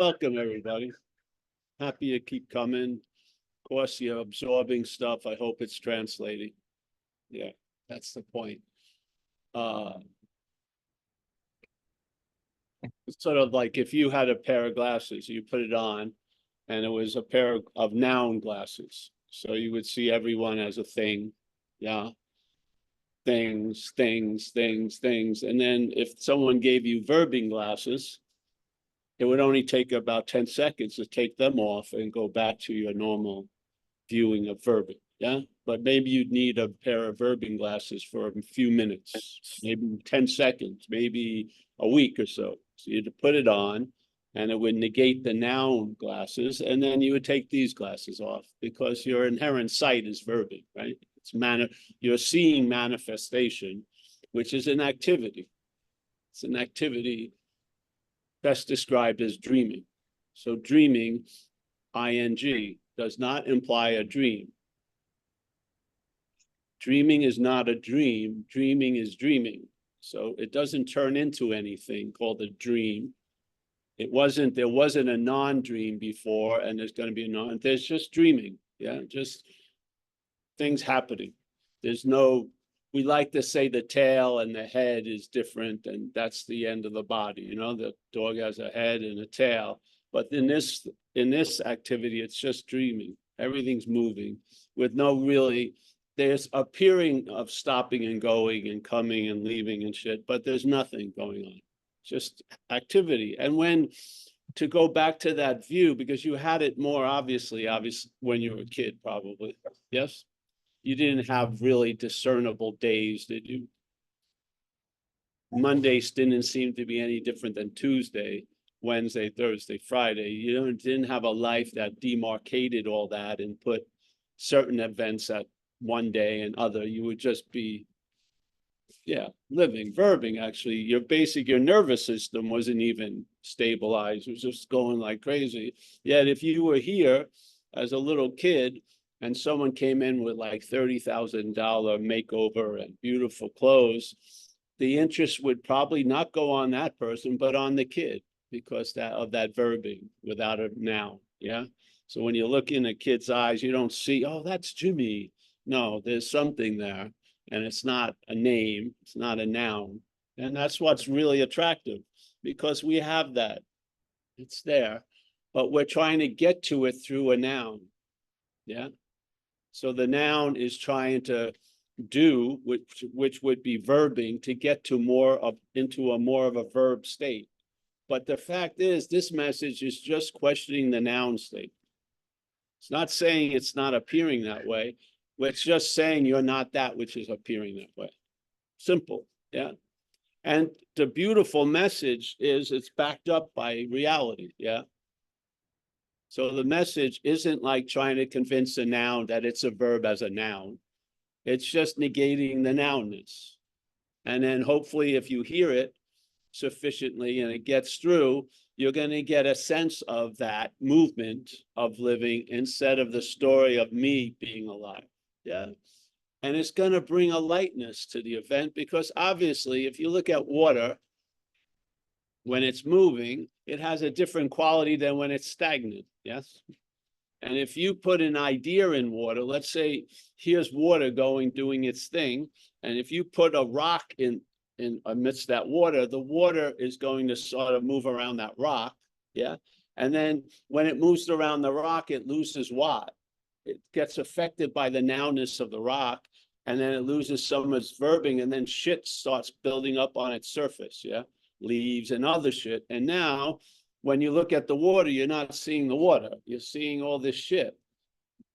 Welcome, everybody. Happy you keep coming. Of course, you're absorbing stuff. I hope it's translating. Yeah, that's the point. It's sort of like if you had a pair of glasses, you put it on, and it was a pair of noun glasses. So you would see everyone as a thing. Yeah. Things. And then if someone gave you verbing glasses, it would only take about 10 seconds to take them off and go back to your normal viewing of verbing. Yeah. But maybe you'd need a pair of verbing glasses for a few minutes, maybe 10 seconds, maybe a week or so. So you'd put it on and it would negate the noun glasses. And then you would take these glasses off because your inherent sight is verbing, right? You're seeing manifestation, which is an activity. It's an activity best described as dreaming. So dreaming, ing, does not imply a dream. Dreaming is not a dream. Dreaming is dreaming. So it doesn't turn into anything called a dream. There wasn't a non-dream before, and there's going to be a non. There's just dreaming. Yeah, just things happening. There's no. We like to say the tail and the head is different, and that's the end of the body. You know, the dog has a head and a tail, but in this activity, it's just dreaming. Everything's moving with no really. There's appearing of stopping and going and coming and leaving and shit, but there's nothing going on. Just activity. And to go back to that view, because you had it more obvious when you were a kid, probably. Yes? You didn't have really discernible days, did you? Mondays didn't seem to be any different than Tuesday, Wednesday, Thursday, Friday. You didn't have a life that demarcated all that and put certain events at one day and other. You would just be, living, verbing. Actually, your nervous system wasn't even stabilized. It was just going like crazy. Yet if you were here as a little kid and someone came in with like $30,000 makeover and beautiful clothes, the interest would probably not go on that person, but on the kid because of that verbing without a noun. Yeah. So when you look in a kid's eyes, you don't see, oh, that's Jimmy. No, there's something there, and it's not a name, it's not a noun. And that's what's really attractive, because we have that. It's there, but we're trying to get to it through a noun. Yeah. So the noun is trying to do, which would be verbing, to get to into a more of a verb state. But the fact is, this message is just questioning the noun state. It's not saying it's not appearing that way. It's just saying you're not that which is appearing that way. Simple. Yeah. And the beautiful message is it's backed up by reality. Yeah. So the message isn't like trying to convince a noun that it's a verb as a noun. It's just negating the nounness. And then hopefully if you hear it sufficiently and it gets through, you're going to get a sense of that movement of living instead of the story of me being alive. Yeah. And it's going to bring a lightness to the event, because obviously if you look at water, when it's moving, it has a different quality than when it's stagnant. Yes. And if you put an idea in water, let's say here's water doing its thing. And if you put a rock in amidst that water, the water is going to sort of move around that rock. Yeah. And then when it moves around the rock, it loses what? It gets affected by the nounness of the rock, and then it loses some of its verbing, and then shit starts building up on its surface. Yeah. Leaves and other shit. And now when you look at the water, you're not seeing the water. You're seeing all this shit,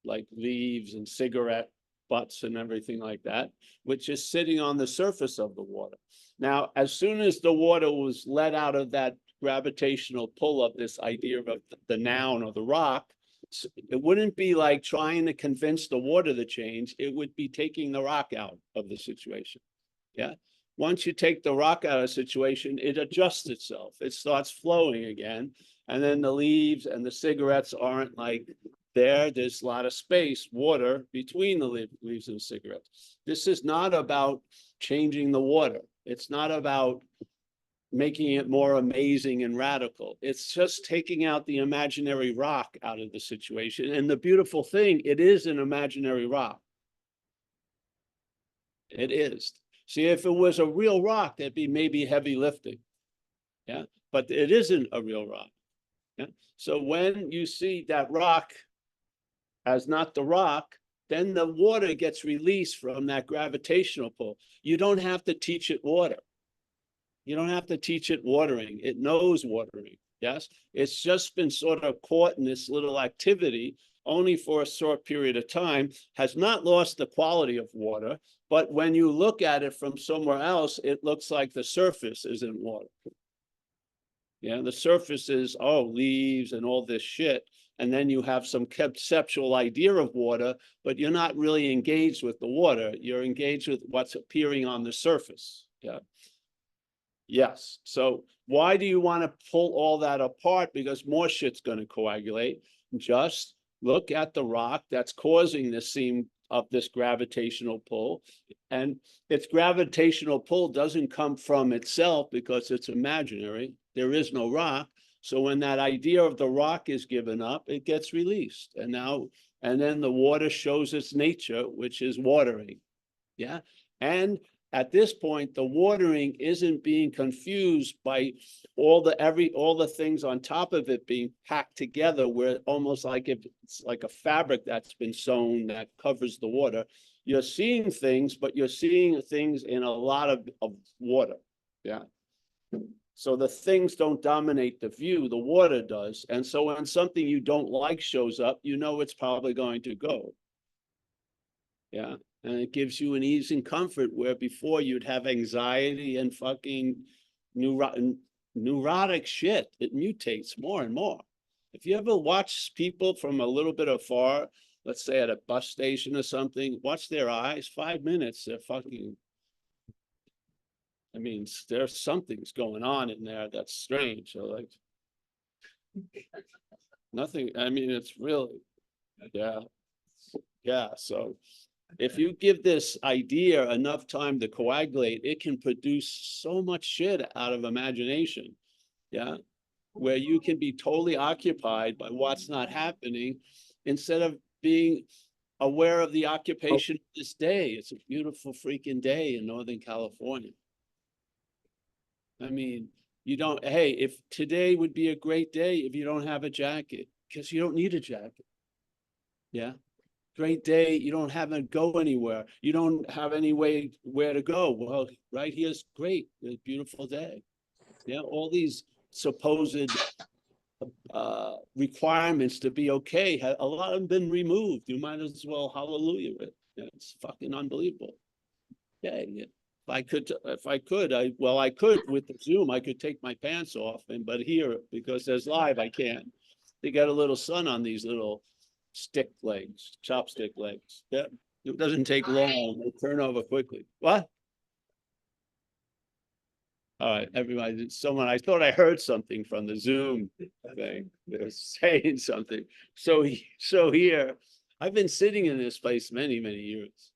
like leaves and cigarette butts and everything like that, which is sitting on the surface of the water. Now, as soon as the water was let out of that gravitational pull of this idea of the noun or the rock, it wouldn't be like trying to convince the water to change. It would be taking the rock out of the situation. Yeah. Once you take the rock out of the situation, it adjusts itself. It starts flowing again. And then the leaves and the cigarettes aren't like there. There's a lot of space, water between the leaves and cigarettes. This is not about changing the water. It's not about making it more amazing and radical. It's just taking out the imaginary rock out of the situation. And the beautiful thing, it is an imaginary rock. It is. See, if it was a real rock, that'd be maybe heavy lifting. Yeah, but it isn't a real rock. Yeah. So when you see that rock as not the rock, then the water gets released from that gravitational pull. You don't have to teach it water. You don't have to teach it watering. It knows watering. Yes. It's just been sort of caught in this little activity only for a short period of time, has not lost the quality of water. But when you look at it from somewhere else, it looks like the surface is in water. Yeah, the surface is, oh, leaves and all this shit. And then you have some conceptual idea of water, but you're not really engaged with the water. You're engaged with what's appearing on the surface. Yeah. Yes. So why do you want to pull all that apart? Because more shit's going to coagulate. Just look at the rock that's causing this seam of this gravitational pull. And its gravitational pull doesn't come from itself because it's imaginary. There is no rock. So when that idea of the rock is given up, it gets released. And then the water shows its nature, which is watering. Yeah. And at this point, the watering isn't being confused by all the things on top of it being packed together, where almost like if it's like a fabric that's been sewn that covers the water. You're seeing things, but you're seeing things in a lot of water. Yeah. So the things don't dominate the view, the water does. And so when something you don't like shows up, you know it's probably going to go. Yeah. And it gives you an ease and comfort where before you'd have anxiety and fucking neurotic shit. It mutates more and more. If you ever watch people from a little bit afar, let's say at a bus station or something, watch their eyes, 5 minutes, they're fucking, I mean, there's something's going on in there that's strange. So like nothing, I mean, it's really, yeah. Yeah, so if you give this idea enough time to coagulate, it can produce so much shit out of imagination. Yeah. Where you can be totally occupied by what's not happening instead of being aware of the occupation of this day. It's a beautiful freaking day in Northern California. I mean, you don't, hey, if today would be a great day if you don't have a jacket, because you don't need a jacket. Yeah. Great day, you don't have to go anywhere. You don't have any way where to go. Well, right here's great. It's a beautiful day. Yeah, all these supposed requirements to be okay, a lot of them been removed. You might as well hallelujah it. Yeah, it's fucking unbelievable. Yeah, if I could, I could with the Zoom, I could take my pants off, but here, because there's live, I can't. They got a little sun on these little stick legs, chopstick legs. Yeah, it doesn't take long. They turn over quickly. What? All right, everybody, I thought I heard something from the Zoom thing. They're saying something. So here, I've been sitting in this place many, many years.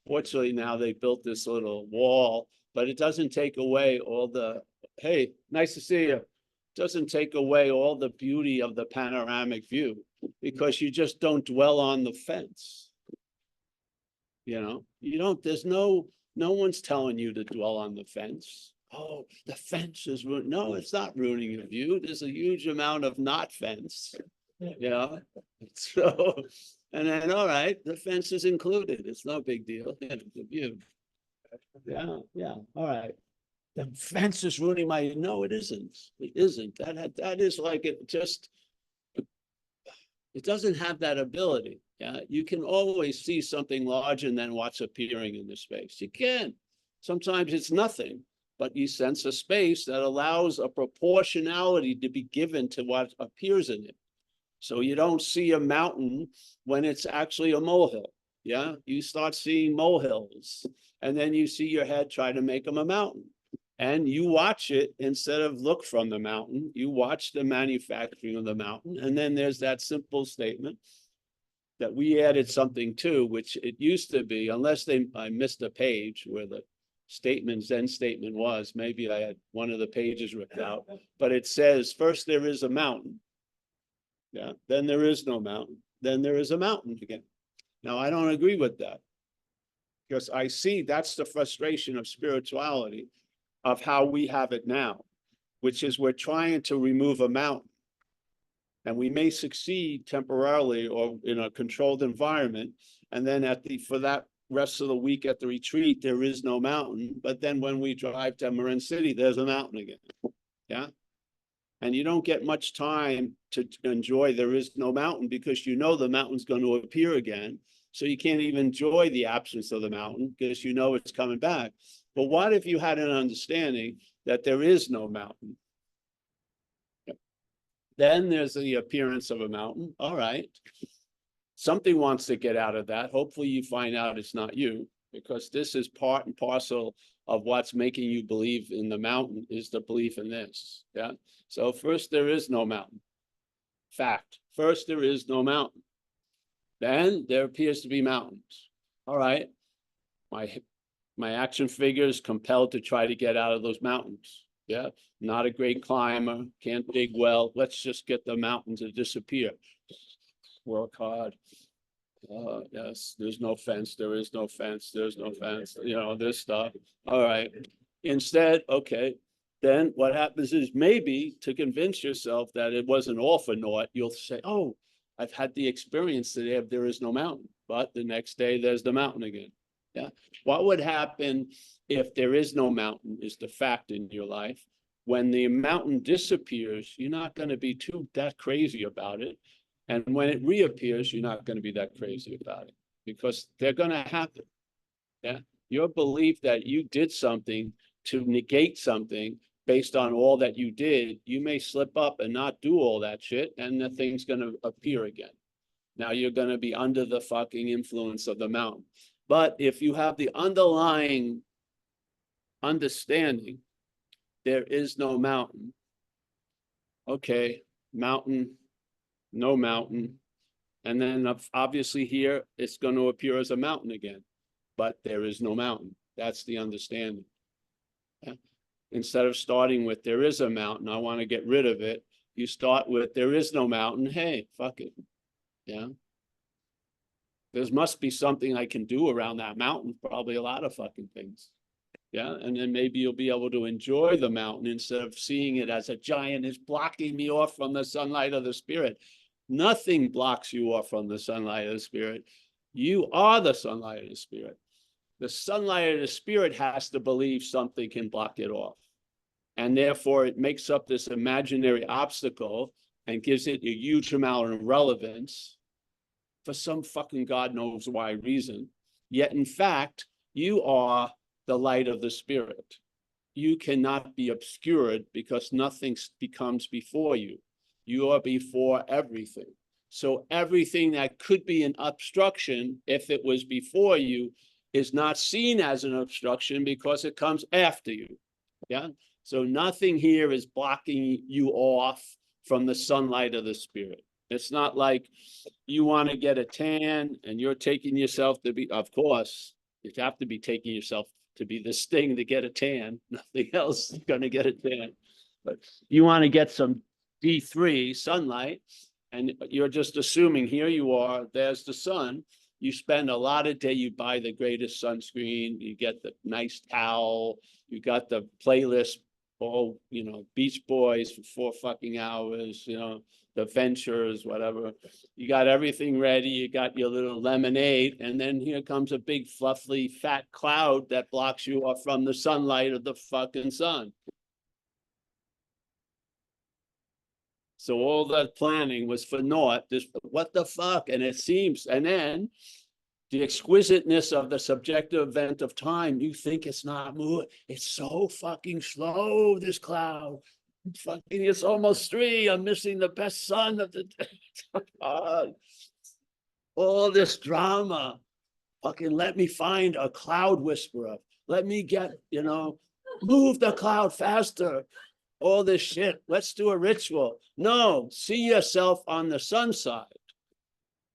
Fortunately, now they built this little wall, but it doesn't take away all the, hey, nice to see you. Doesn't take away all the beauty of the panoramic view because you just don't dwell on the fence. You know, you don't, no one's telling you to dwell on the fence. Oh, the fence is ruining. No, it's not ruining your view. There's a huge amount of not fence. You know, so, and then, all right, the fence is included. It's no big deal. Yeah, the view. Yeah, yeah, all right. The fence is ruining my, no, it isn't. It isn't. That is like it just, it doesn't have that ability. Yeah, you can always see something larger than what's appearing in the space. You can. Sometimes it's nothing, but you sense a space that allows a proportionality to be given to what appears in it. So you don't see a mountain when it's actually a molehill. Yeah, you start seeing molehills, and then you see your head try to make them a mountain. And you watch it instead of look from the mountain, you watch the manufacturing of the mountain. And then there's that simple statement that we added something to, which it used to be, unless I missed a page where the statement, Zen statement was. Maybe I had one of the pages ripped out, but it says, first there is a mountain. Yeah, then there is no mountain. Then there is a mountain again. Now, I don't agree with that, because I see that's the frustration of spirituality, of how we have it now, which is we're trying to remove a mountain. And we may succeed temporarily or in a controlled environment. And then for that rest of the week at the retreat, there is no mountain. But then when we drive to Marin City, there's a mountain again. Yeah. And you don't get much time to enjoy there is no mountain, because you know the mountain's going to appear again. So you can't even enjoy the absence of the mountain, because you know it's coming back. But what if you had an understanding that there is no mountain? Then there's the appearance of a mountain. All right. Something wants to get out of that. Hopefully you find out it's not you, because this is part and parcel of what's making you believe in the mountain, is the belief in this. Yeah. So first, there is no mountain. Fact. First, there is no mountain. Then there appears to be mountains. All right. My action figure is compelled to try to get out of those mountains. Yeah. Not a great climber, can't dig well. Let's just get the mountain to disappear. Work hard. Yes, there's no fence. There is no fence. There's no fence. You know, this stuff. All right. Instead, okay. Then what happens is, maybe to convince yourself that it wasn't all for naught, you'll say, oh, I've had the experience today of there is no mountain. But the next day, there's the mountain again. Yeah. What would happen if there is no mountain is the fact in your life? When the mountain disappears, you're not going to be that crazy about it. And when it reappears, you're not going to be that crazy about it, because they're going to happen. Yeah. Your belief that you did something to negate something based on all that you did, you may slip up and not do all that shit, and the thing's going to appear again. Now you're going to be under the fucking influence of the mountain. But if you have the underlying understanding, there is no mountain. Okay, mountain, no mountain. And then obviously here, it's going to appear as a mountain again, but there is no mountain. That's the understanding. Yeah. Instead of starting with there is a mountain, I want to get rid of it, you start with there is no mountain. Hey, fuck it. Yeah. There must be something I can do around that mountain, probably a lot of fucking things. Yeah. And then maybe you'll be able to enjoy the mountain instead of seeing it as a giant is blocking me off from the sunlight of the spirit. Nothing blocks you off from the sunlight of the spirit. You are the sunlight of the spirit. The sunlight of the spirit has to believe something can block it off. And therefore it makes up this imaginary obstacle and gives it a huge amount of relevance for some fucking God knows why reason. Yet in fact, you are the light of the spirit. You cannot be obscured because nothing becomes before you. You are before everything. So everything that could be an obstruction, if it was before you, is not seen as an obstruction because it comes after you. Yeah. So nothing here is blocking you off from the sunlight of the spirit. It's not like you want to get a tan and you're taking yourself to be, of course, you have to be taking yourself to be this thing to get a tan. Nothing else is going to get a tan. But you want to get some D3 sunlight, and you're just assuming here you are, there's the sun. You spend a lot of day, you buy the greatest sunscreen, you get the nice towel, you got the playlist, all, you know, Beach Boys for 4 fucking hours, you know, the Ventures, whatever. You got everything ready, you got your little lemonade, and then here comes a big fluffy fat cloud that blocks you off from the sunlight of the fucking sun. So all that planning was for naught. This, what the fuck? And it seems, and then the exquisiteness of the subjective event of time, you think it's not moving. It's so fucking slow, this cloud. Fucking, it's almost 3. I'm missing the best sun of the day. God. All this drama. Fucking let me find a cloud whisperer. Let me get, you know, move the cloud faster. All this shit. Let's do a ritual. No, see yourself on the sun side.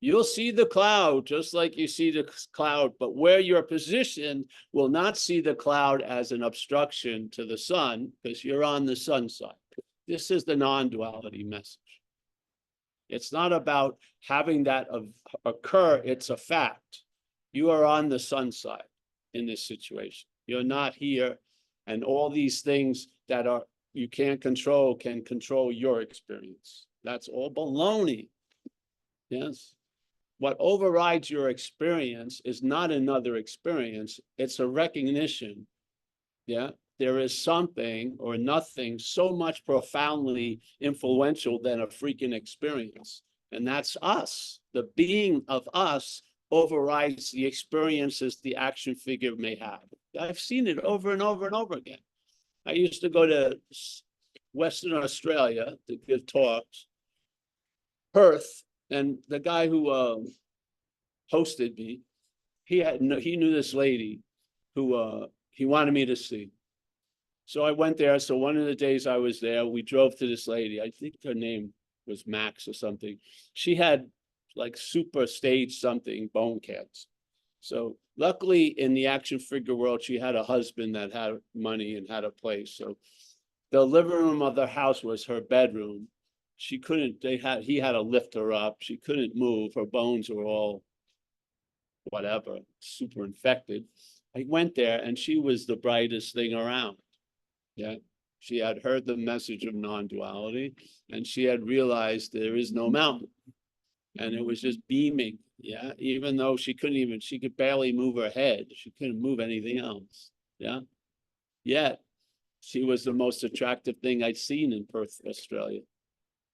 You'll see the cloud just like you see the cloud, but where you're positioned will not see the cloud as an obstruction to the sun because you're on the sun side. This is the non-duality message. It's not about having that occur, it's a fact. You are on the sun side in this situation. You're not here, and all these things that are you can't control can control your experience. That's all baloney. Yes. What overrides your experience is not another experience, it's a recognition. Yeah, there is something or nothing so much profoundly influential than a freaking experience. And that's us. The being of us overrides the experiences the action figure may have. I've seen it over and over and over again. I used to go to Western Australia to give talks, Perth, and the guy who hosted me, he knew this lady who he wanted me to see. So I went there. So one of the days I was there, we drove to this lady. I think her name was Max or something. She had like super stage something, bone cancer. So luckily in the action figure world, she had a husband that had money and had a place. So the living room of the house was her bedroom. She couldn't, he had to lift her up. She couldn't move. Her bones were all whatever, super infected. I went there and she was the brightest thing around. Yeah. She had heard the message of non-duality and she had realized there is no mountain. And it was just beaming. Yeah. Even though she could barely move her head. She couldn't move anything else. Yeah. Yet she was the most attractive thing I'd seen in Perth, Australia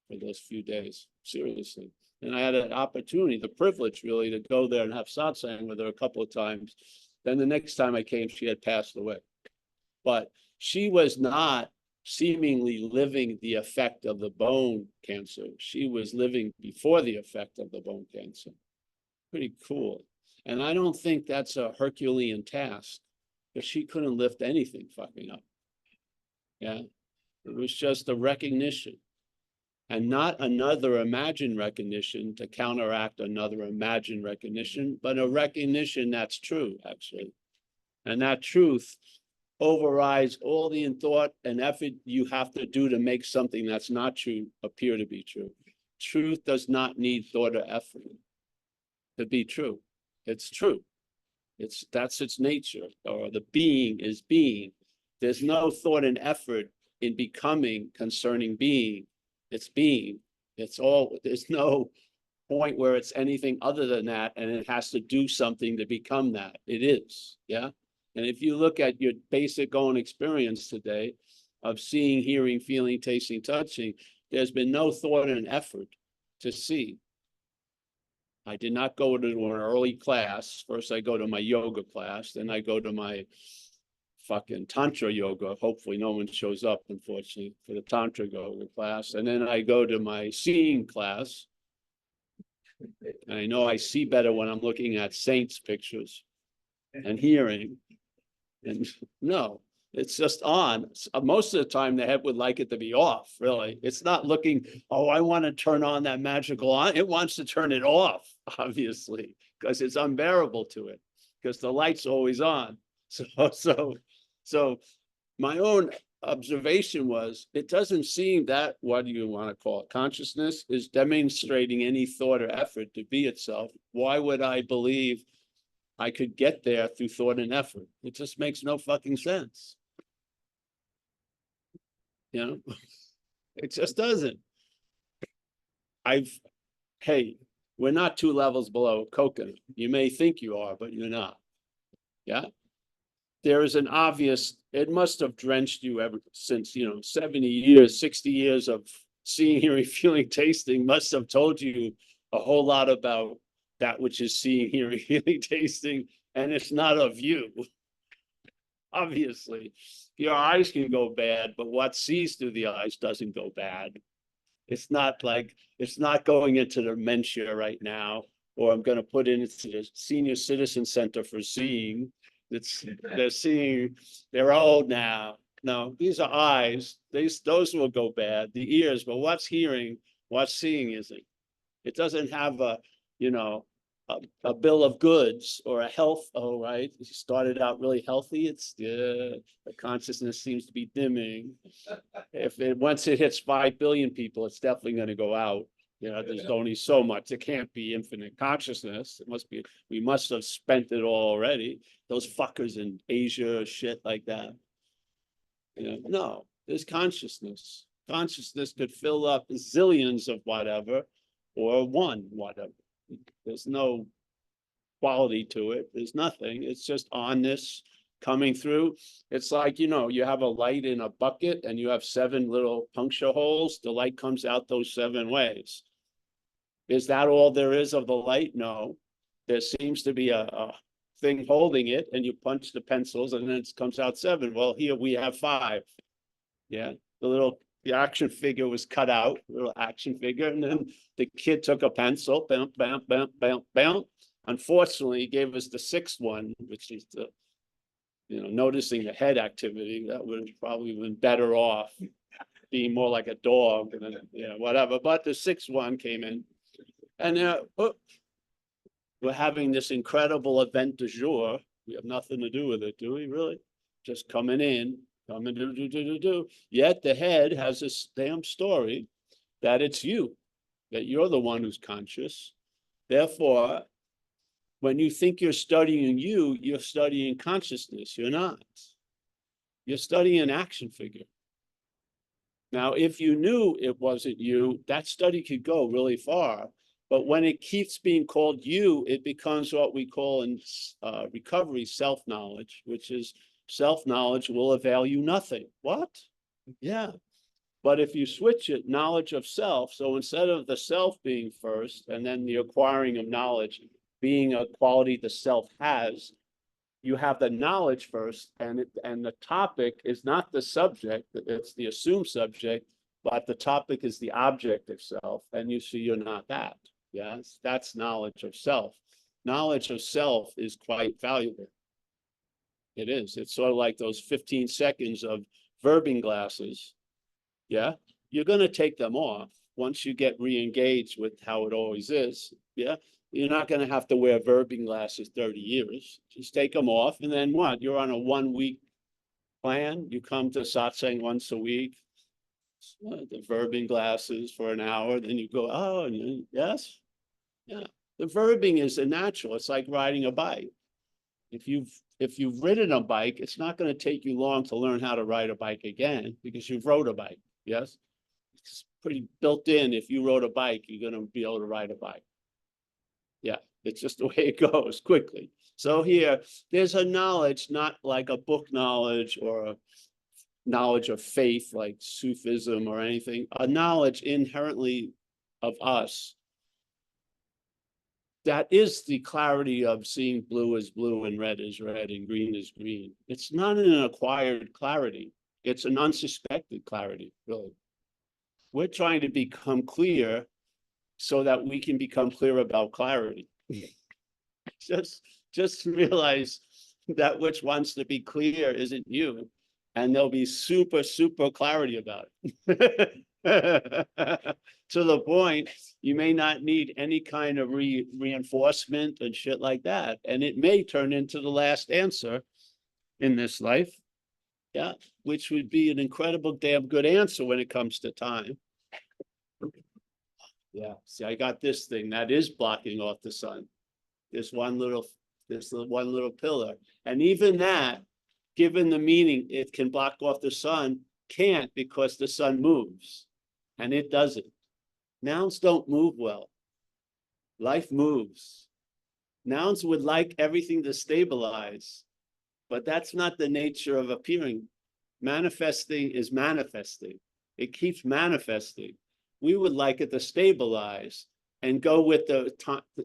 for those few days. Seriously. And I had an opportunity, the privilege really, to go there and have satsang with her a couple of times. Then the next time I came, she had passed away. But she was not seemingly living the effect of the bone cancer. She was living before the effect of the bone cancer. Pretty cool. And I don't think that's a Herculean task, because she couldn't lift anything fucking up. Yeah. It was just a recognition. And not another imagined recognition to counteract another imagined recognition, but a recognition that's true, actually. And that truth overrides all the thought and effort you have to do to make something that's not true appear to be true. Truth does not need thought or effort to be true. It's true. That's its nature, or the being is being. There's no thought and effort in becoming concerning being. It's being. There's no point where it's anything other than that, and it has to do something to become that. It is, yeah? And if you look at your basic own experience today of seeing, hearing, feeling, tasting, touching, there's been no thought and effort to see. I did not go to an early class. First, I go to my yoga class, then I go to my fucking tantra yoga. Hopefully no one shows up, unfortunately, for the tantra yoga class. And then I go to my seeing class. And I know I see better when I'm looking at saints' pictures and hearing. And no, it's just on. Most of the time, the head would like it to be off, really. It's not looking, oh, I want to turn on that magical on. It wants to turn it off, obviously, because it's unbearable to it, because the light's always on. So my own observation was, it doesn't seem that, what do you want to call it, consciousness is demonstrating any thought or effort to be itself. Why would I believe I could get there through thought and effort? It just makes no fucking sense. You know, it just doesn't. Hey, we're not 2 levels below coconut. You may think you are, but you're not. Yeah. There is an obvious, it must have drenched you ever since, 70 years, 60 years of seeing, hearing, feeling, tasting must have told you a whole lot about that which is seeing, hearing, feeling, tasting, and it's not of you. Obviously, your eyes can go bad, but what sees through the eyes doesn't go bad. It's not going into dementia right now, or I'm going to put it into the senior citizen center for seeing. They're seeing, they're old now. No, these are eyes. Those will go bad. The ears, but what's hearing, what's seeing isn't. It doesn't have you know, a bill of goods or a health. Oh, right. You started out really healthy. It's the consciousness seems to be dimming. If it once it hits 5 billion people, it's definitely going to go out. There's only so much. It can't be infinite consciousness. It must be. We must have spent it all already. Those fuckers in Asia, shit like that. No, there's consciousness. Consciousness could fill up zillions of whatever, or one whatever. There's no quality to it. There's nothing. It's just onness coming through. It's like, you have a light in a bucket and you have 7 little puncture holes. The light comes out those 7 ways. Is that all there is of the light? No. There seems to be a thing holding it, and you punch the pencils and then it comes out 7. Well, here we have 5. Yeah. The action figure was cut out, little action figure, and then the kid took a pencil, bam, bam, bam, bam, bam. Unfortunately, he gave us the 6th one, which is the, noticing the head activity. That would have probably been better off being more like a dog, and then, whatever. But the 6th one came in, and we're having this incredible event du jour. We have nothing to do with it, do we? Really? Just coming in. Yet the head has this damn story that it's you, that you're the one who's conscious. Therefore, when you think you're studying you, you're studying consciousness. You're not. You're studying an action figure. Now, if you knew it wasn't you, that study could go really far. But when it keeps being called you, it becomes what we call in recovery self-knowledge, which is self-knowledge will avail you nothing. What? Yeah. But if you switch it, knowledge of self, so instead of the self being first and then the acquiring of knowledge being a quality the self has, you have the knowledge first, and the topic is not the subject, it's the assumed subject, but the topic is the object of self, and you see you're not that. Yes, that's knowledge of self. Knowledge of self is quite valuable. It is. It's sort of like those 15 seconds of verbing glasses. Yeah. You're going to take them off once you get re-engaged with how it always is. Yeah. You're not going to have to wear verbing glasses 30 years. Just take them off. And then what? You're on a 1-week plan. You come to satsang once a week, the verbing glasses for an hour. Then you go, oh, yes. Yeah. The verbing is a natural. It's like riding a bike. If you've ridden a bike, it's not going to take you long to learn how to ride a bike again because you've rode a bike. Yes, it's pretty built in. If you rode a bike, you're going to be able to ride a bike. Yeah, it's just the way it goes quickly. So here, there's a knowledge, not like a book knowledge or a knowledge of faith like Sufism or anything, a knowledge inherently of us. That is the clarity of seeing blue as blue and red as red and green as green. It's not an acquired clarity. It's an unsuspected clarity, really. We're trying to become clear so that we can become clear about clarity. Just realize that which wants to be clear isn't you, and there'll be super clarity about it. To the point you may not need any kind of reinforcement and shit like that, and it may turn into the last answer in this life. Yeah, which would be an incredible damn good answer when it comes to time. Yeah, see, I got this thing that is blocking off the sun. This one little pillar, and even that, given the meaning, it can block off the sun, can't, because the sun moves, and it doesn't. Nouns don't move well. Life moves. Nouns would like everything to stabilize, but that's not the nature of appearing. Manifesting is manifesting. It keeps manifesting. We would like it to stabilize and go with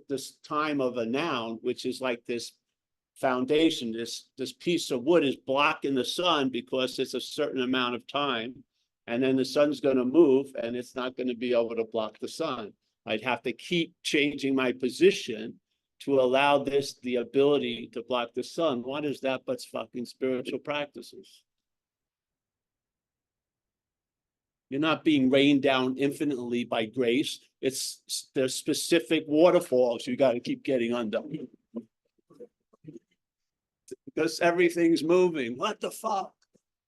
this time of a noun, which is like this foundation. This piece of wood is blocking the sun because it's a certain amount of time, and then the sun's going to move and it's not going to be able to block the sun. I'd have to keep changing my position to allow this the ability to block the sun. What is that but fucking spiritual practices? You're not being rained down infinitely by grace. There's specific waterfalls you got to keep getting under. Because everything's moving. What the fuck?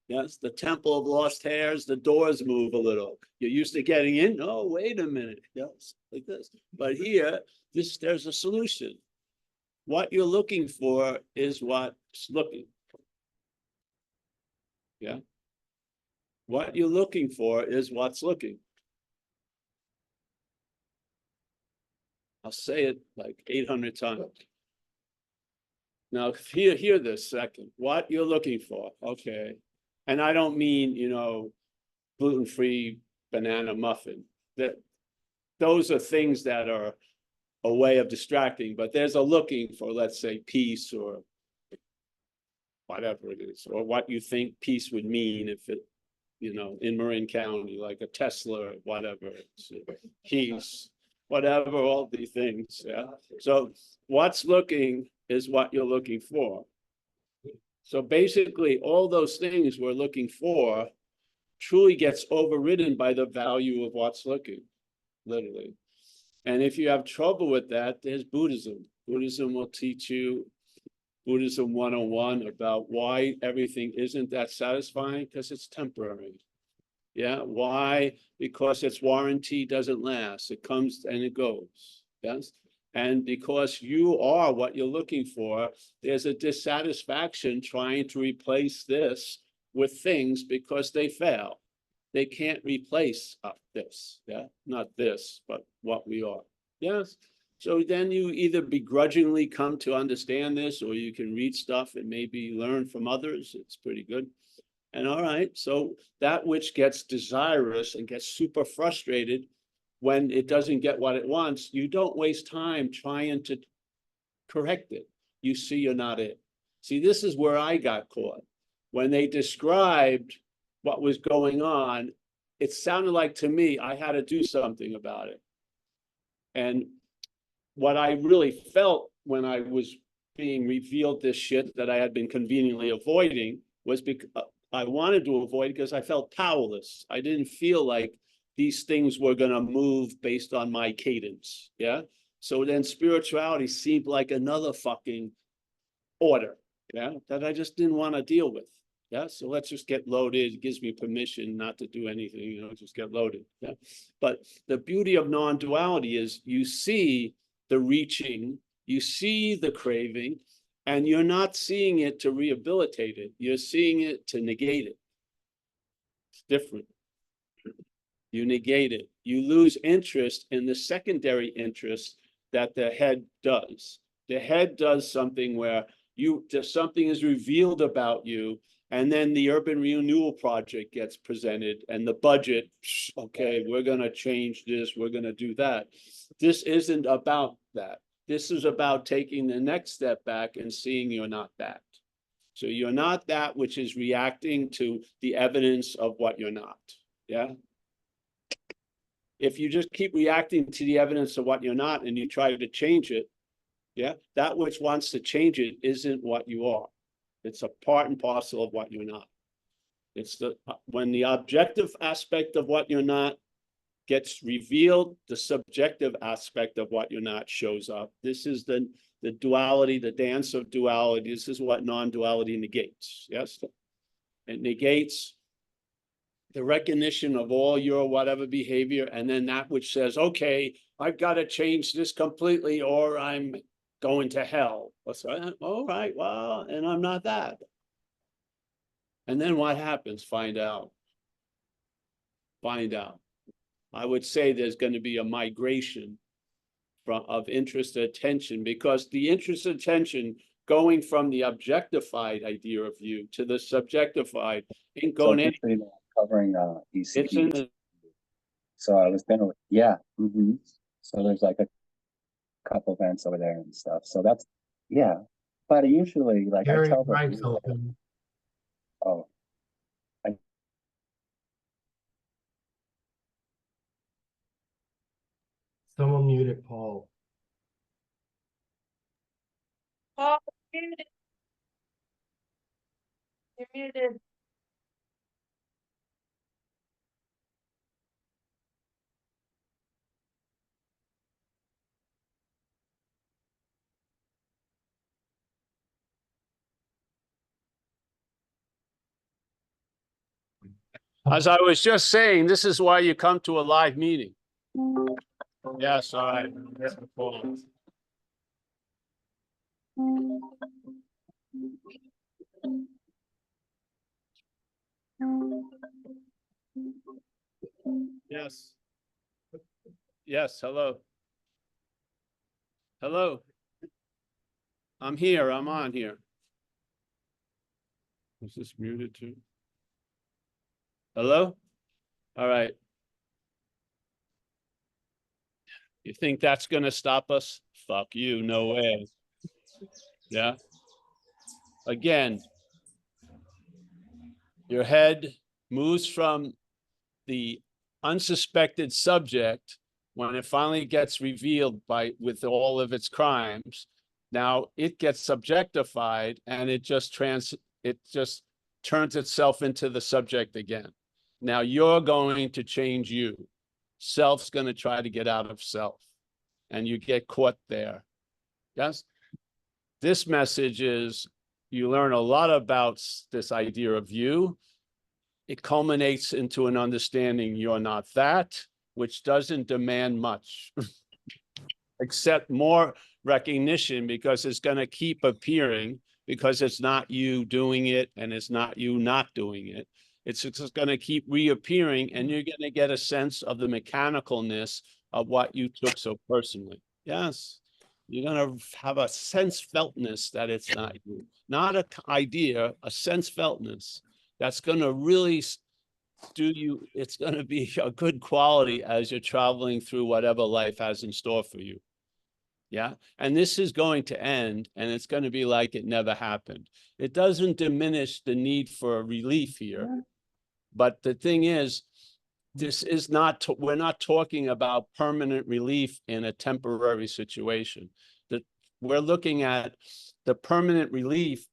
Yes, the temple of lost hairs, the doors move a little. You're used to getting in. Oh, wait a minute. Yes, like this. But here, there's a solution. What you're looking for is what's looking. Yeah. What you're looking for is what's looking. I'll say it like 800 times. Now, hear this second. What you're looking for, okay. And I don't mean, gluten-free banana muffin. Those are things that are a way of distracting, but there's a looking for, let's say, peace or whatever it is, or what you think peace would mean if it, in Marin County, like a Tesla or whatever, peace, whatever, all these things. Yeah. So what's looking is what you're looking for. So basically, all those things we're looking for truly gets overridden by the value of what's looking, literally. And if you have trouble with that, there's Buddhism. Buddhism will teach you Buddhism 101 about why everything isn't that satisfying, because it's temporary. Yeah. Why? Because its warranty doesn't last. It comes and it goes. Yes. And because you are what you're looking for, there's a dissatisfaction trying to replace this with things because they fail. They can't replace this. Yeah. Not this, but what we are. Yes. So then you either begrudgingly come to understand this, or you can read stuff and maybe learn from others. It's pretty good. And all right, so that which gets desirous and gets super frustrated when it doesn't get what it wants, you don't waste time trying to correct it. You see you're not it. See, this is where I got caught. When they described what was going on, it sounded like to me I had to do something about it. And what I really felt when I was being revealed this shit that I had been conveniently avoiding was because I wanted to avoid because I felt powerless. I didn't feel like these things were going to move based on my cadence. Yeah. So then spirituality seemed like another fucking order. Yeah. That I just didn't want to deal with. Yeah. So let's just get loaded. It gives me permission not to do anything, just get loaded. Yeah. But the beauty of non-duality is you see the reaching, you see the craving, and you're not seeing it to rehabilitate it. You're seeing it to negate it. It's different. You negate it. You lose interest in the secondary interest that the head does. The head does something where something is revealed about you, and then the urban renewal project gets presented and the budget, okay, we're going to change this, we're going to do that. This isn't about that. This is about taking the next step back and seeing you're not that. So you're not that which is reacting to the evidence of what you're not. Yeah. If you just keep reacting to the evidence of what you're not and you try to change it, yeah, that which wants to change it isn't what you are. It's a part and parcel of what you're not. It's when the objective aspect of what you're not gets revealed, the subjective aspect of what you're not shows up. This is the duality, the dance of duality. This is what non-duality negates. Yes, it negates the recognition of all your whatever behavior, and then that which says, okay, I've got to change this completely or I'm going to hell. All right, well, and I'm not that. And then what happens? Find out. Find out. I would say there's going to be a migration of interest and attention, because the interest and attention going from the objectified idea of you to the subjectified ain't going in. Covering it's in the so I was gonna, yeah. So there's like a couple events over there and stuff. So that's, yeah. But usually, like Gary, I tell mic's them, open. oh, Someone muted Paul. Paul, you're muted. You're muted. As I was just saying, this is why you come to a live meeting. Yes, all right. Yes, hold on. Yes. Yes, hello. Hello. I'm here, I'm on here. Is this muted too? Hello? All right. You think that's gonna stop us? Fuck you, no way. Yeah. Again, your head moves from the unsuspected subject when it finally gets revealed with all of its crimes. Now it gets subjectified and it just turns itself into the subject again. Now you're going to change you. Self's going to try to get out of self and you get caught there. Yes. This message is you learn a lot about this idea of you. It culminates into an understanding you're not that, which doesn't demand much, except more recognition because it's going to keep appearing because it's not you doing it and it's not you not doing it. It's just going to keep reappearing and you're going to get a sense of the mechanicalness of what you took so personally. Yes. You're going to have a sense feltness that it's not you, not an idea, a sense feltness that's going to really it's going to be a good quality as you're traveling through whatever life has in store for you. Yeah. And this is going to end and it's going to be like it never happened. It doesn't diminish the need for relief here. But the thing is, this is not, we're not talking about permanent relief in a temporary situation. That we're looking at the permanent relief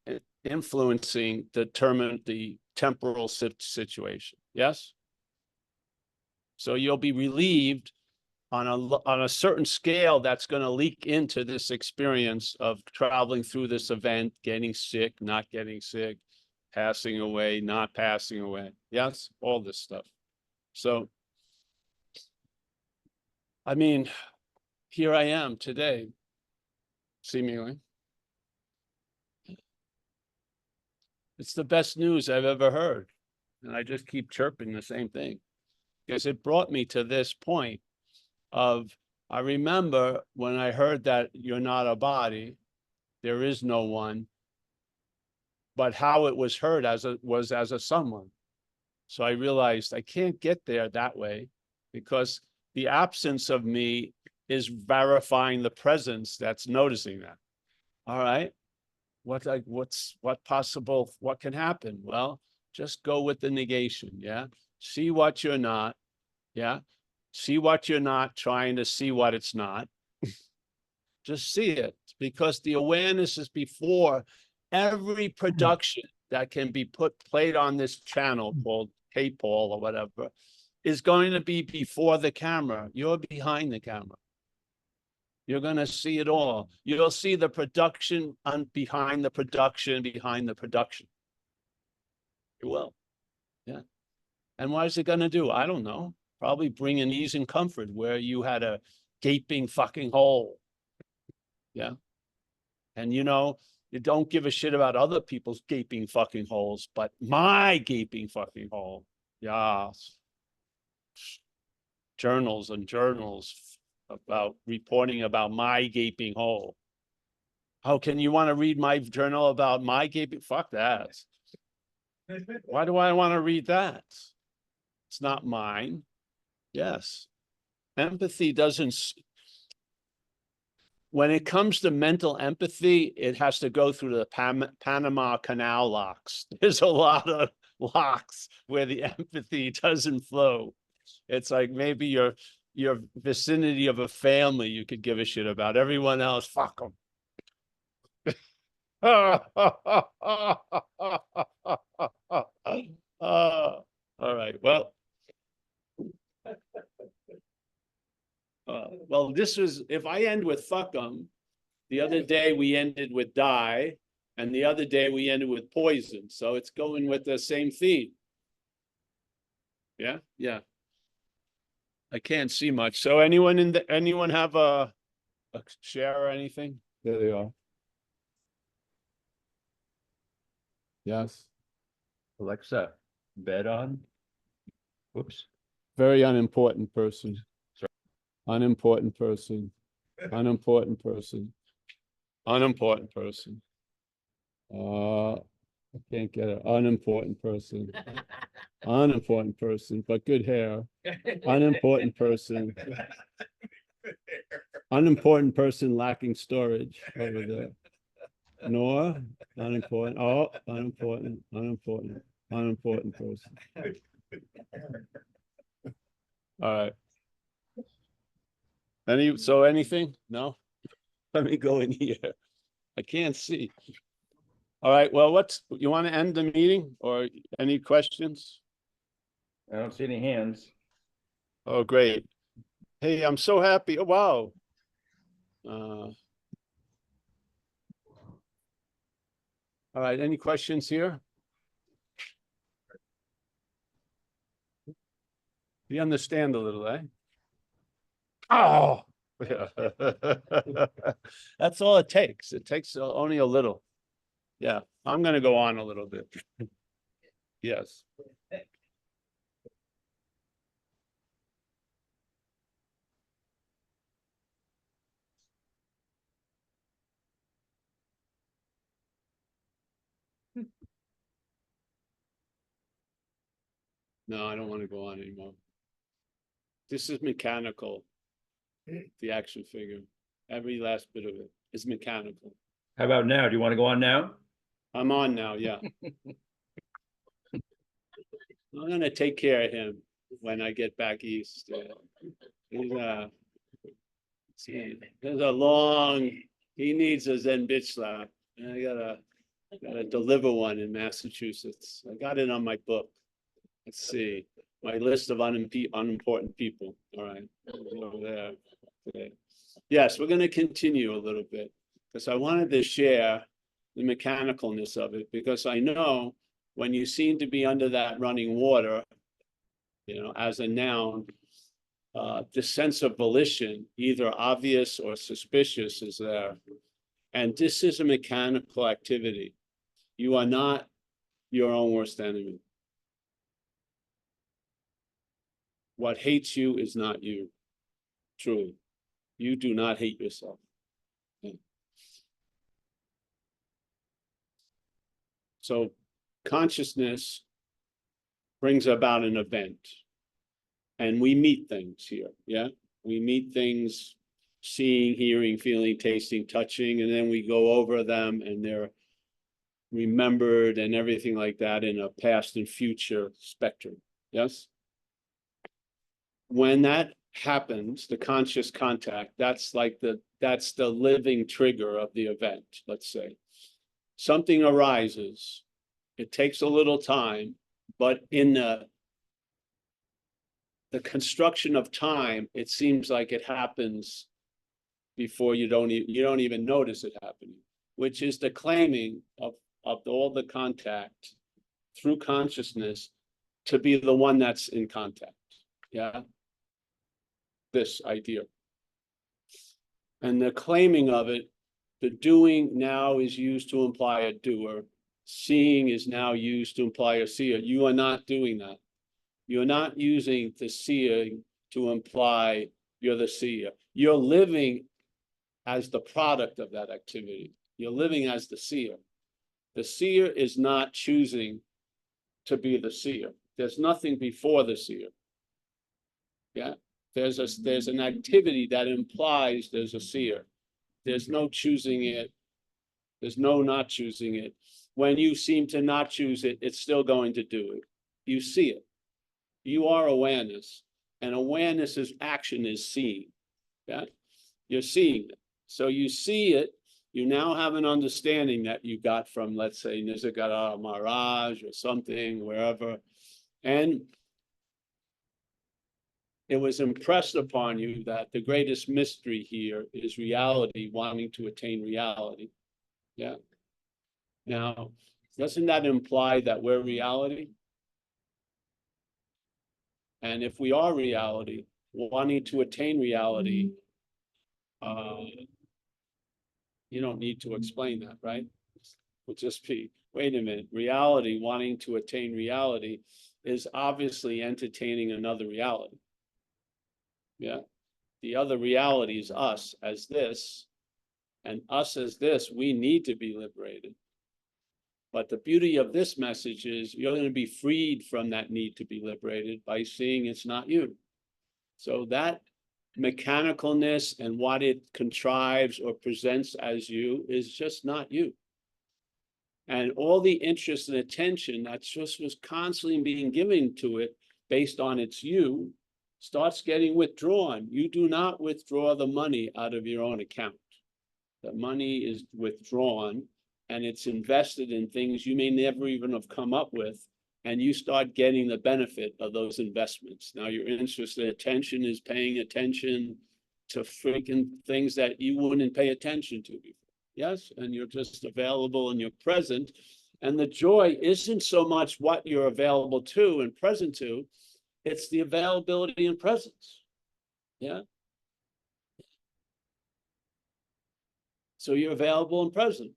influencing the temporal situation. Yes. So you'll be relieved on a certain scale that's going to leak into this experience of traveling through this event, getting sick, not getting sick, passing away, not passing away. Yes, all this stuff. So, I mean, here I am today, seemingly. It's the best news I've ever heard. And I just keep chirping the same thing because it brought me to this point of, I remember when I heard that you're not a body, there is no one, but how it was heard as a someone. So I realized I can't get there that way because the absence of me is verifying the presence that's noticing that. All right. What can happen? Well, just go with the negation. Yeah. See what you're not. Yeah. See what you're not, trying to see what it's not. Just see it because the awareness is before every production that can be played on this channel called K-Paul or whatever is going to be before the camera. You're behind the camera. You're going to see it all. You'll see the production behind the production, behind the production. You will. Yeah. And what is it going to do? I don't know. Probably bring an ease and comfort where you had a gaping fucking hole. Yeah. And you know, you don't give a shit about other people's gaping fucking holes, but my gaping fucking hole. Yes. Journals and journals about reporting about my gaping hole. How can you want to read my journal about my gaping? Fuck that. Why do I want to read that? It's not mine. Yes. Empathy doesn't. When it comes to mental empathy, it has to go through the Panama Canal locks. There's a lot of locks where the empathy doesn't flow. It's like maybe your vicinity of a family you could give a shit about. Everyone else, fuck them. All right. Well, this was, if I end with fuck them, the other day we ended with die, and the other day we ended with poison. So it's going with the same theme. Yeah, yeah. I can't see much. So anyone anyone have a share or anything? There they are. Yes. Alexa, bed on. Whoops. Very unimportant person. Sorry. Unimportant person. Unimportant person. Unimportant person. I can't get it. Unimportant person. Unimportant person, but good hair. Unimportant person. Unimportant person lacking storage over there. Nor, unimportant. Oh, unimportant, unimportant, unimportant person. All right. So anything? No? Let me go in here. I can't see. All right, well, you want to end the meeting or any questions? I don't see any hands. Oh, great. Hey, I'm so happy. Oh, wow. All right, any questions here? You understand a little, eh? Oh. That's all it takes. It takes only a little. Yeah, I'm gonna go on a little bit. Yes. No, I don't want to go on anymore. This is mechanical. The action figure. Every last bit of it is mechanical. How about now? Do you want to go on now? I'm on now, yeah. I'm gonna take care of him when I get back east. There's a long, he needs a Zen bitch slap. And I gotta deliver one in Massachusetts. I got it on my book. Let's see, my list of unimportant people. All right, over there. Okay. Yes, we're gonna continue a little bit because I wanted to share the mechanicalness of it, because I know when you seem to be under that running water, as a noun, the sense of volition, either obvious or suspicious, is there. And this is a mechanical activity. You are not your own worst enemy. What hates you is not you, truly. You do not hate yourself. So consciousness brings about an event. And we meet things here, yeah? We meet things, seeing, hearing, feeling, tasting, touching, and then we go over them and they're remembered and everything like that in a past and future spectrum, yes? When that happens, the conscious contact, that's the living trigger of the event, let's say. Something arises, it takes a little time, but in the construction of time, it seems like it happens before you don't even notice it happening, which is the claiming of all the contact through consciousness to be the one that's in contact. Yeah. This idea. And the claiming of it, the doing now is used to imply a doer. Seeing is now used to imply a seer. You are not doing that. You're not using the seeing to imply you're the seer. You're living as the product of that activity. You're living as the seer. The seer is not choosing to be the seer. There's nothing before the seer. Yeah. There's an activity that implies there's a seer. There's no choosing it. There's no not choosing it. When you seem to not choose it, it's still going to do it. You see it. You are awareness, and awareness is action is seeing. Yeah, you're seeing it. So you see it. You now have an understanding that you got from, let's say, Nisargadatta Maharaj or something, wherever, and it was impressed upon you that the greatest mystery here is reality, wanting to attain reality. Yeah. Now, doesn't that imply that we're reality? And if we are reality, wanting to attain reality, you don't need to explain that, right? Would just be, wait a minute, reality, wanting to attain reality is obviously entertaining another reality. Yeah. The other reality is us as this, and us as this, we need to be liberated. But the beauty of this message is you're going to be freed from that need to be liberated by seeing it's not you. So that mechanicalness and what it contrives or presents as you is just not you. And all the interest and attention that just was constantly being given to it based on its you starts getting withdrawn. You do not withdraw the money out of your own account. The money is withdrawn and it's invested in things you may never even have come up with. And you start getting the benefit of those investments. Now your interest and attention is paying attention to freaking things that you wouldn't pay attention to before. Yes, and you're just available and you're present. And the joy isn't so much what you're available to and present to, it's the availability and presence. Yeah. So you're available and present.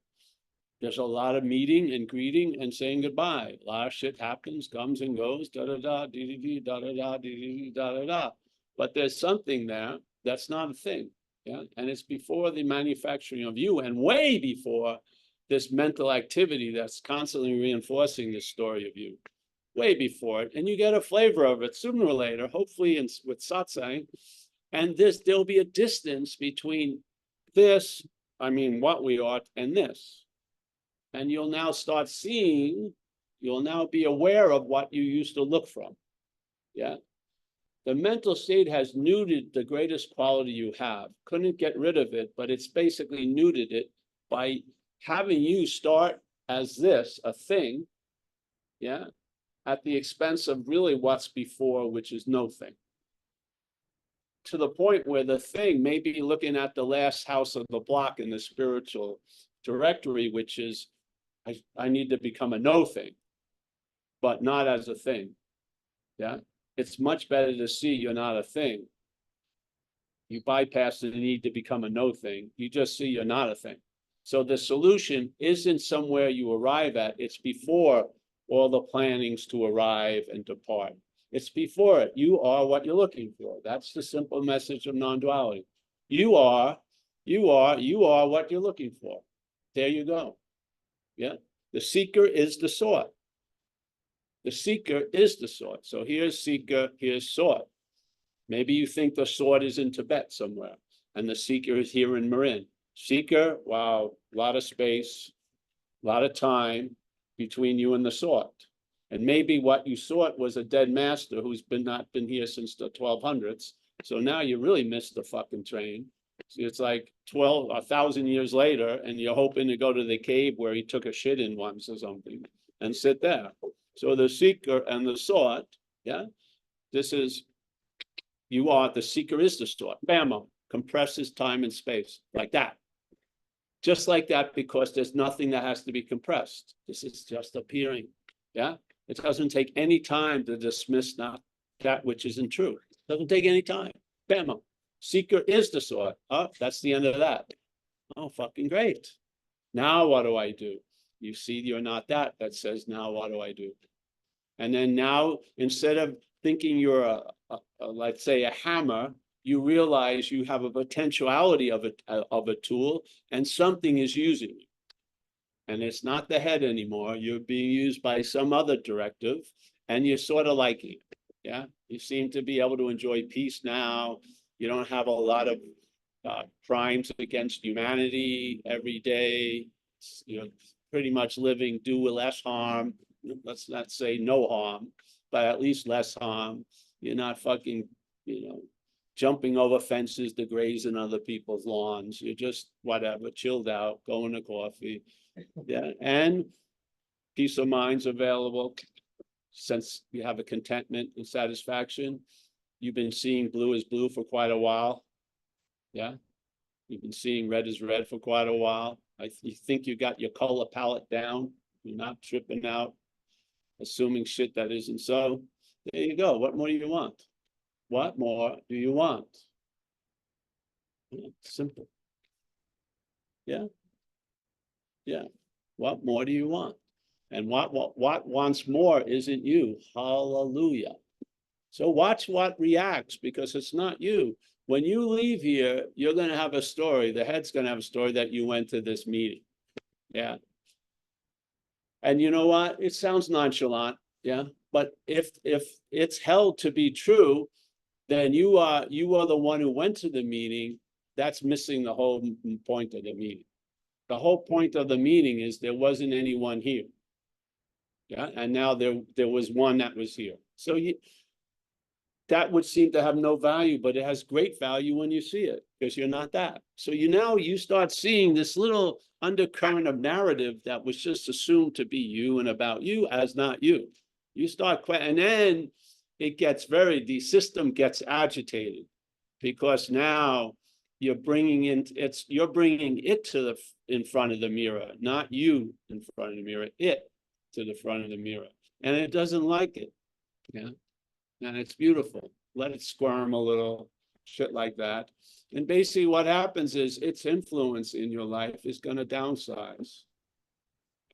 There's a lot of meeting and greeting and saying goodbye. A lot of shit happens, comes and goes, da da da, dee dee da da da, dee da da da. But there's something there that's not a thing. Yeah. And it's before the manufacturing of you and way before this mental activity that's constantly reinforcing this story of you. Way before it. And you get a flavor of it sooner or later, hopefully with satsang. And there'll be a distance between this, I mean, what we are, and this. And you'll now start seeing, you'll now be aware of what you used to look from. Yeah. The mental state has nuded the greatest quality you have. Couldn't get rid of it, but it's basically nuded it by having you start as this, a thing, yeah, at the expense of really what's before, which is no thing. To the point where the thing may be looking at the last house of the block in the spiritual directory, which is, I need to become a no thing, but not as a thing. Yeah. It's much better to see you're not a thing. You bypass the need to become a no thing. You just see you're not a thing. So the solution isn't somewhere you arrive at. It's before all the plannings to arrive and depart. It's before it. You are what you're looking for. That's the simple message of non-duality. You are what you're looking for. There you go. Yeah. The seeker is the sought. The seeker is the sought. So here's seeker, here's sought. Maybe you think the sought is in Tibet somewhere, and the seeker is here in Marin. Seeker, wow, a lot of space, a lot of time between you and the sought. And maybe what you sought was a dead master who's not been here since the 1200s. So now you really missed the fucking train. So it's like 1,000 years later, and you're hoping to go to the cave where he took a shit in once or something and sit there. So the seeker and the sought, yeah, this is, you are, the seeker is the sought. Bam, compresses time and space like that. Just like that, because there's nothing that has to be compressed. This is just appearing, yeah? It doesn't take any time to dismiss not that which isn't true. It doesn't take any time. Bam, seeker is the sought. Oh, that's the end of that. Oh, fucking great. Now what do I do? You see, you're not that says, now what do I do? And then now, instead of thinking you're let's say a hammer, you realize you have a potentiality of a tool, and something is using you. And it's not the head anymore. You're being used by some other directive, and you're sort of liking it. Yeah, you seem to be able to enjoy peace now. You don't have a lot of crimes against humanity every day. You're pretty much living, do less harm. Let's not say no harm, but at least less harm. You're not fucking, jumping over fences to graze in other people's lawns. You're just whatever, chilled out, going to coffee. Yeah, and peace of mind's available. Since you have a contentment and satisfaction, you've been seeing blue is blue for quite a while. Yeah, you've been seeing red is red for quite a while. You think you got your color palette down. You're not tripping out, assuming shit that isn't so. There you go. What more do you want? What more do you want? Yeah, simple. Yeah. Yeah. What more do you want? And what wants more isn't you. Hallelujah. So watch what reacts, because it's not you. When you leave here, you're going to have a story. The head's going to have a story that you went to this meeting. Yeah. And you know what? It sounds nonchalant. Yeah. But if it's held to be true, then you are the one who went to the meeting. That's missing the whole point of the meeting. The whole point of the meeting is there wasn't anyone here. Yeah. And now there was one that was here. So that would seem to have no value, but it has great value when you see it, because you're not that. So you start seeing this little undercurrent of narrative that was just assumed to be you and about you as not you. You start, and then the system gets agitated, because now you're bringing it in front of the mirror, not you in front of the mirror, it to the front of the mirror. And it doesn't like it. Yeah. And it's beautiful. Let it squirm a little, shit like that. And basically what happens is its influence in your life is going to downsize.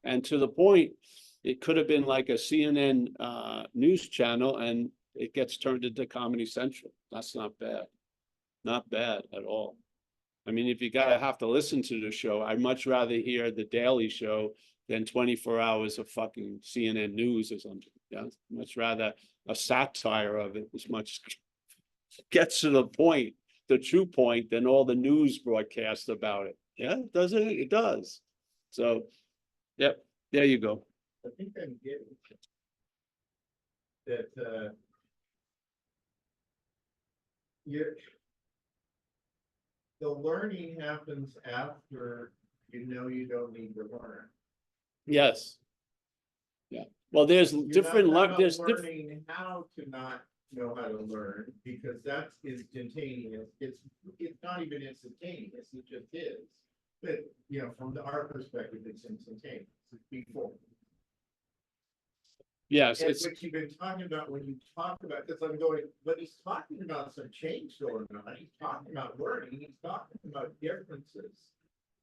And to the point, it could have been like a CNN news channel, and it gets turned into Comedy Central. That's not bad. Not bad at all. I mean, if you have to listen to the show, I'd much rather hear the Daily Show than 24 hours of fucking CNN news or something. Yeah, much rather a satire of it, as much gets to the point, the true point, than all the news broadcast about it. Yeah, doesn't it? It does. So, yep, there you go. I think I'm getting that, the learning happens after you know you don't need to learn. Yes. Yeah. Well, there's different You're there's not different. learning how to not know how to learn, because that's instantaneous. It's not even instantaneous, it just is. But from our perspective, it's instantaneous. It's before. Yes, And it's what you've been talking about when you talk about, because I'm going, but he's talking about some change going on. He's talking about learning. He's talking about differences.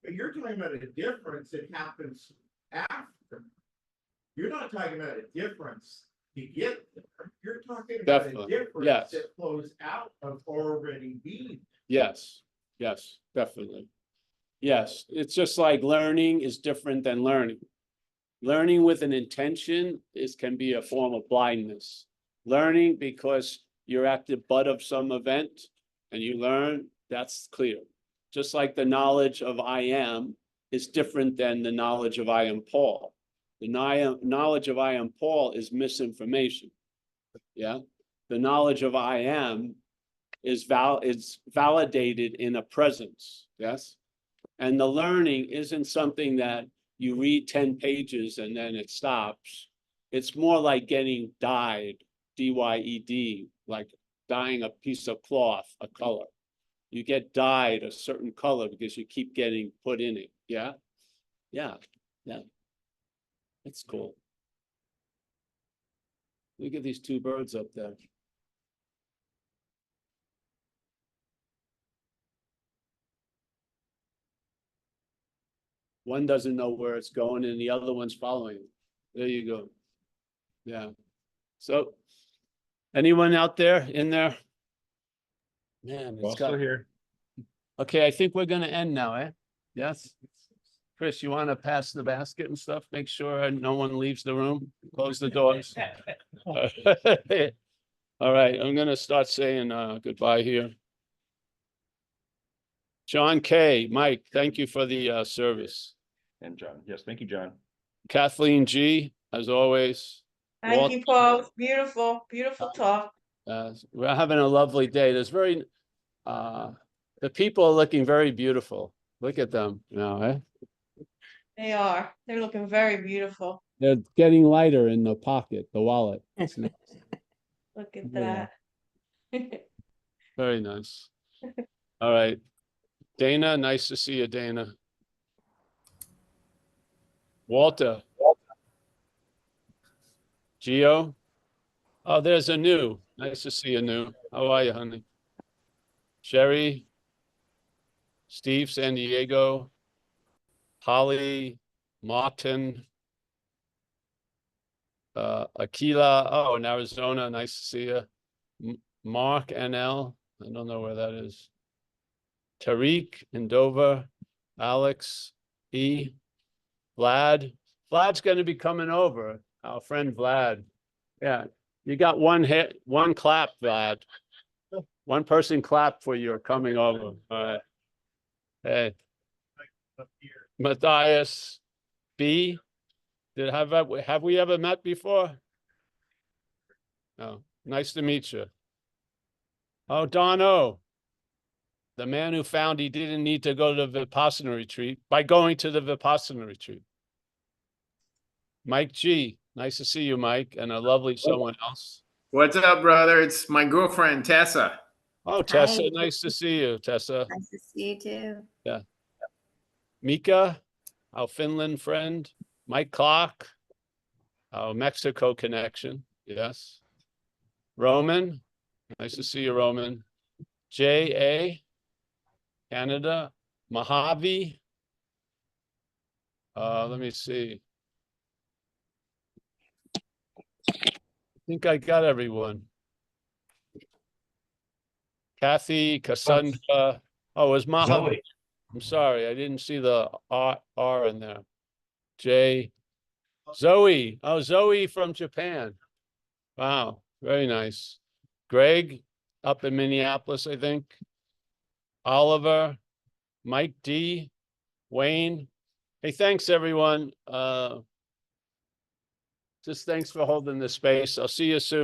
But you're talking about a difference that happens after. You're not talking about a difference to get there. You're talking about Definitely. a difference Yes. that flows out of already being. yes, definitely. Yes, it's just like learning is different than learning. Learning with an intention can be a form of blindness. Learning because you're at the butt of some event and you learn, that's clear. Just like the knowledge of I am is different than the knowledge of I am Paul. The knowledge of I am Paul is misinformation. Yeah. The knowledge of I am is validated in a presence. Yes. And the learning isn't something that you read 10 pages and then it stops. It's more like getting dyed, D-Y-E-D, like dyeing a piece of cloth, a color. You get dyed a certain color because you keep getting put in it. Yeah. Yeah. Yeah. That's cool. Look at these two birds up there. One doesn't know where it's going and the other one's following it. There you go. Yeah. So anyone out there in there? Man, it's Also got, here. okay, I think we're gonna end now, eh? Yes? Chris, you wanna pass the basket and stuff? Make sure no one leaves the room, close the doors. All right, I'm gonna start saying goodbye here. John K, Mike, thank you for the service. And John. Yes, thank you, John. Kathleen G, as always. Thank you, Paul. Beautiful, beautiful talk. We're having a lovely day. The people are looking very beautiful. Look at them now, eh? They are. They're looking very beautiful. They're getting lighter in the pocket, the wallet. It's nice. Look at Yeah. that. Very nice. All right. Dana, nice to see you, Dana. Walter. Gio. Oh, there's a new. Nice to see you, new. How are you, honey? Sherry, Steve, San Diego, Holly, Martin, Aquila. Oh, in Arizona. Nice to see you. Mark NL. I don't know where that is. Tariq in Dover, Alex E. Vlad. Vlad's going to be coming over. Our friend Vlad. Yeah, you got one hit, one clap, Vlad. One person clap for your coming over. All right. Hey, Matthias B. Have we ever met before? No. Nice to meet you. Oh, Don O. The man who found he didn't need to go to the Vipassana retreat by going to the Vipassana retreat. Mike G. Nice to see you, Mike, and a lovely someone else. What's up, brother? It's my girlfriend, Tessa. Oh, Tessa, Hi. nice to see you, Tessa. Nice to see you too. Mika, our Finland friend. Mike Clark, our Mexico connection. Yes. Roman, nice to see you, Roman. J.A., Canada. Mojave. Let me see. I think I got everyone. Kathy, Cassandra. Oh, it was Mojave. Zoe. I'm sorry, I didn't see the R in there. J. Zoe. Oh, Zoe from Japan. Wow, very nice. Greg up in Minneapolis, I think. Oliver, Mike D, Wayne. Hey, thanks everyone. Just thanks for holding the space. I'll see you soon.